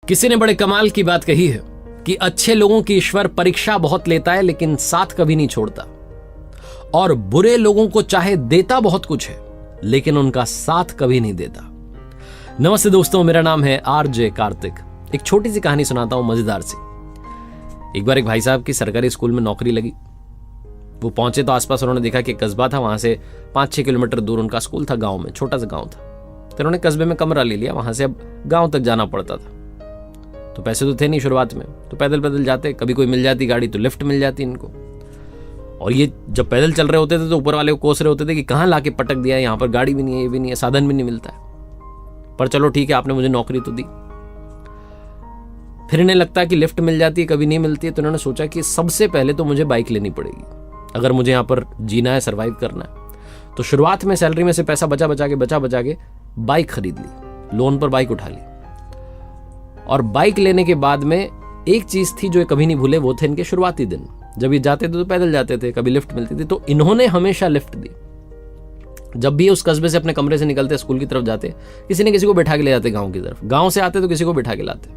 किसी ने बड़े कमाल की बात कही है कि अच्छे लोगों की ईश्वर परीक्षा बहुत लेता है लेकिन साथ कभी नहीं छोड़ता, और बुरे लोगों को चाहे देता बहुत कुछ है लेकिन उनका साथ कभी नहीं देता। नमस्ते दोस्तों, मेरा नाम है आरजे कार्तिक। एक छोटी सी कहानी सुनाता हूं, मजेदार सी। एक बार एक भाई साहब की सरकारी स्कूल में नौकरी लगी। वो पहुंचे तो आसपास उन्होंने देखा कि कस्बा था, वहां से 5-6 किलोमीटर दूर उनका स्कूल था, गांव में, छोटा सा गांव था। तो उन्होंने कस्बे में कमरा ले लिया, वहां से अब गांव तक जाना पड़ता था। तो पैसे तो थे नहीं शुरुआत में, तो पैदल पैदल जाते, कभी कोई मिल जाती गाड़ी तो लिफ्ट मिल जाती इनको। और ये जब पैदल चल रहे होते थे तो ऊपर वाले को कोस रहे होते थे कि कहाँ लाके पटक दिया, यहाँ पर गाड़ी भी नहीं है, ये भी नहीं है, साधन भी नहीं मिलता है। पर चलो ठीक है, आपने मुझे नौकरी तो दी। फिर इन्हें लगता है कि लिफ्ट मिल जाती है, कभी नहीं मिलती है। तो इन्होंने सोचा कि सबसे पहले तो मुझे बाइक लेनी पड़ेगी अगर मुझे यहाँ पर जीना है, सर्वाइव करना है। तो शुरुआत में सैलरी में से पैसा बचा बचा के बाइक खरीद ली, लोन पर बाइक उठा ली। और बाइक लेने के बाद में एक चीज थी जो ये कभी नहीं भूले, वो थे इनके शुरुआती दिन। जब ये जाते थे तो पैदल जाते थे, कभी लिफ्ट मिलती थी, तो इन्होंने हमेशा लिफ्ट दी। जब भी उस कस्बे से अपने कमरे से निकलते, स्कूल की तरफ जाते, किसी न किसी को बैठा के ले जाते गांव की तरफ। गांव से आते तो किसी को बैठा के लाते,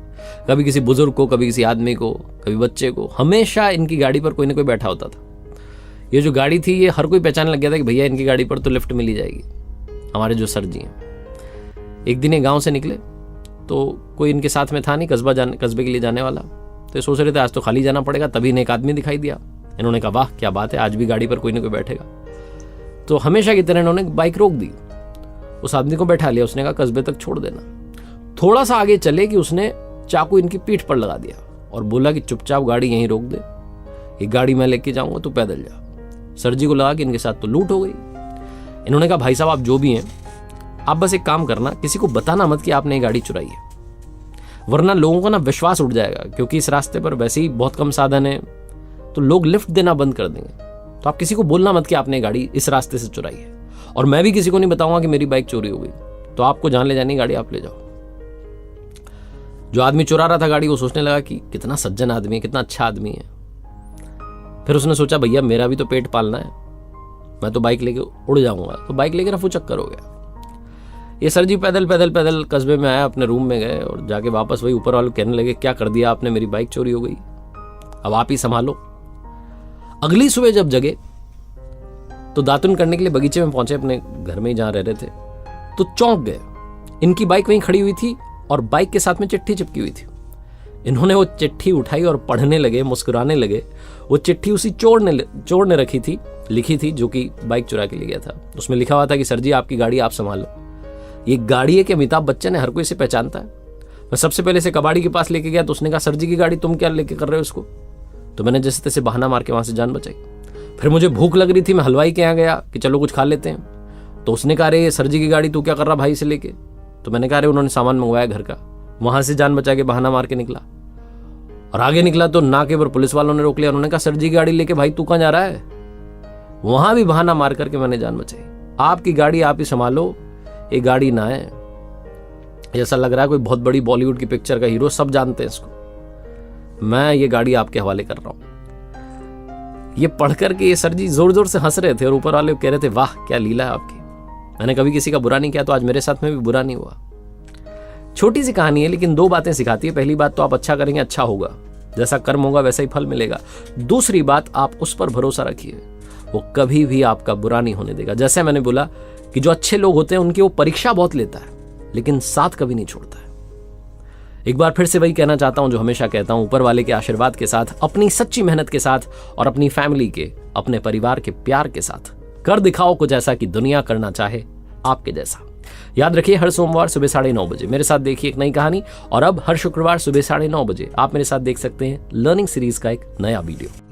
कभी किसी बुजुर्ग को, कभी किसी आदमी को, कभी बच्चे को। हमेशा इनकी गाड़ी पर कोई ना कोई बैठा होता था। ये जो गाड़ी थी, ये हर कोई पहचानने लग गया था कि भैया इनकी गाड़ी पर तो लिफ्ट मिल ही जाएगी, हमारे जो सर जी हैं। एक दिन ये गाँव से निकले तो कोई इनके साथ में था नहीं, कस्बे के लिए जाने वाला। तो ये सोच रहे थे आज तो खाली जाना पड़ेगा। तभी इन्हें एक आदमी दिखाई दिया। इन्होंने कहा वाह क्या बात है, आज भी गाड़ी पर कोई ना कोई बैठेगा। तो हमेशा की तरह इन्होंने बाइक रोक दी, उस आदमी को बैठा लिया। उसने कहा कस्बे तक छोड़ देना। थोड़ा सा आगे चले कि उसने चाकू इनकी पीठ पर लगा दिया और बोला कि चुपचाप गाड़ी यहीं रोक दे, ये गाड़ी मैं लेके जाऊंगा, तू पैदल जा। सर जी को लगा कि इनके साथ तो लूट हो गई। इन्होंने कहा भाई साहब आप जो भी हैं, आप बस एक काम करना, किसी को बताना मत कि आपने ये गाड़ी चुराई है, वरना लोगों का ना विश्वास उठ जाएगा। क्योंकि इस रास्ते पर वैसे ही बहुत कम साधन है, तो लोग लिफ्ट देना बंद कर देंगे। तो आप किसी को बोलना मत कि आपने गाड़ी इस रास्ते से चुराई है, और मैं भी किसी को नहीं बताऊंगा कि मेरी बाइक चोरी हो गई। तो आपको जहां ले जानी गाड़ी आप ले जाओ। जो आदमी चुरा रहा था गाड़ी, वो सोचने लगा कि कितना सज्जन आदमी है, कितना अच्छा आदमी है। फिर उसने सोचा भैया मेरा भी तो पेट पालना है, मैं तो बाइक लेके उड़ जाऊंगा। तो बाइक लेके रफू चक्कर हो गया। ये सर जी पैदल पैदल पैदल कस्बे में आया, अपने रूम में गए और जाके वापस वही ऊपर वाले कहने लगे क्या कर दिया आपने, मेरी बाइक चोरी हो गई, अब आप ही संभालो। अगली सुबह जब जगे तो दातुन करने के लिए बगीचे में पहुंचे, अपने घर में ही जहां रह रहे थे, तो चौंक गए। इनकी बाइक वहीं खड़ी हुई थी और बाइक के साथ में चिट्ठी चिपकी हुई थी। इन्होंने वो चिट्ठी उठाई और पढ़ने लगे, मुस्कुराने लगे। वो चिट्ठी उसी चोर ने लिखी थी जो कि बाइक चुरा के ले गया था। उसमें लिखा हुआ था कि सर जी आपकी गाड़ी आप संभालो। ये गाड़ी है कि अमिताभ बच्चन है, हर कोई इसे पहचानता है। मैं सबसे पहले इसे कबाड़ी के पास लेके गया तो उसने कहा सर जी की गाड़ी तुम क्या लेके कर रहे हो इसको। तो मैंने जैसे तैसे बहाना मार के वहां से जान बचाई। फिर मुझे भूख लग रही थी, मैं हलवाई के यहाँ गया कि चलो कुछ खा लेते हैं। तो उसने कहा अरे सर जी की गाड़ी तू क्या कर रहा भाई से लेके। तो मैंने कहा अरे उन्होंने सामान मंगवाया घर का। वहां से जान बचा के बहाना मार के निकला और आगे निकला तो नाके पर पुलिस वालों ने रोक लिया। उन्होंने कहा सर जी की गाड़ी लेके भाई तू कहाँ जा रहा है। वहां भी बहाना मार करके मैंने जान बचाई। आपकी गाड़ी आप ही संभालो, ये गाड़ी ना है। ऐसा लग रहा है कोई बहुत बड़ी बॉलीवुड की पिक्चर का हीरो, सब जानते हैं इसको। मैं ये गाड़ी आपके हवाले कर रहा हूं। ये पढ़ करके ये सर जी जोर जोर से हंस रहे थे और ऊपर वाले कह रहे थे वाह क्या लीला है आपकी, मैंने कभी किसी का बुरा नहीं किया तो आज मेरे साथ में भी बुरा नहीं हुआ। छोटी सी कहानी है लेकिन 2 बातें सिखाती है। पहली बात तो आप अच्छा करेंगे अच्छा होगा, जैसा कर्म होगा वैसा ही फल मिलेगा। दूसरी बात, आप उस पर भरोसा रखिए, वो कभी भी आपका बुरा नहीं होने देगा। जैसे मैंने बोला कि जो अच्छे लोग होते हैं उनकी वो परीक्षा बहुत लेता है लेकिन साथ कभी नहीं छोड़ता है। एक बार फिर से वही कहना चाहता हूं जो हमेशा कहता हूं, ऊपर वाले के आशीर्वाद के साथ, अपनी सच्ची मेहनत के साथ और अपनी फैमिली के, अपने परिवार के प्यार के साथ कर दिखाओ कुछ ऐसा कि दुनिया करना चाहे आपके जैसा। याद रखिए हर सोमवार सुबह 9:30 बजे मेरे साथ देखिए एक नई कहानी, और अब हर शुक्रवार सुबह 9:30 बजे आप मेरे साथ देख सकते हैं लर्निंग सीरीज का एक नया वीडियो।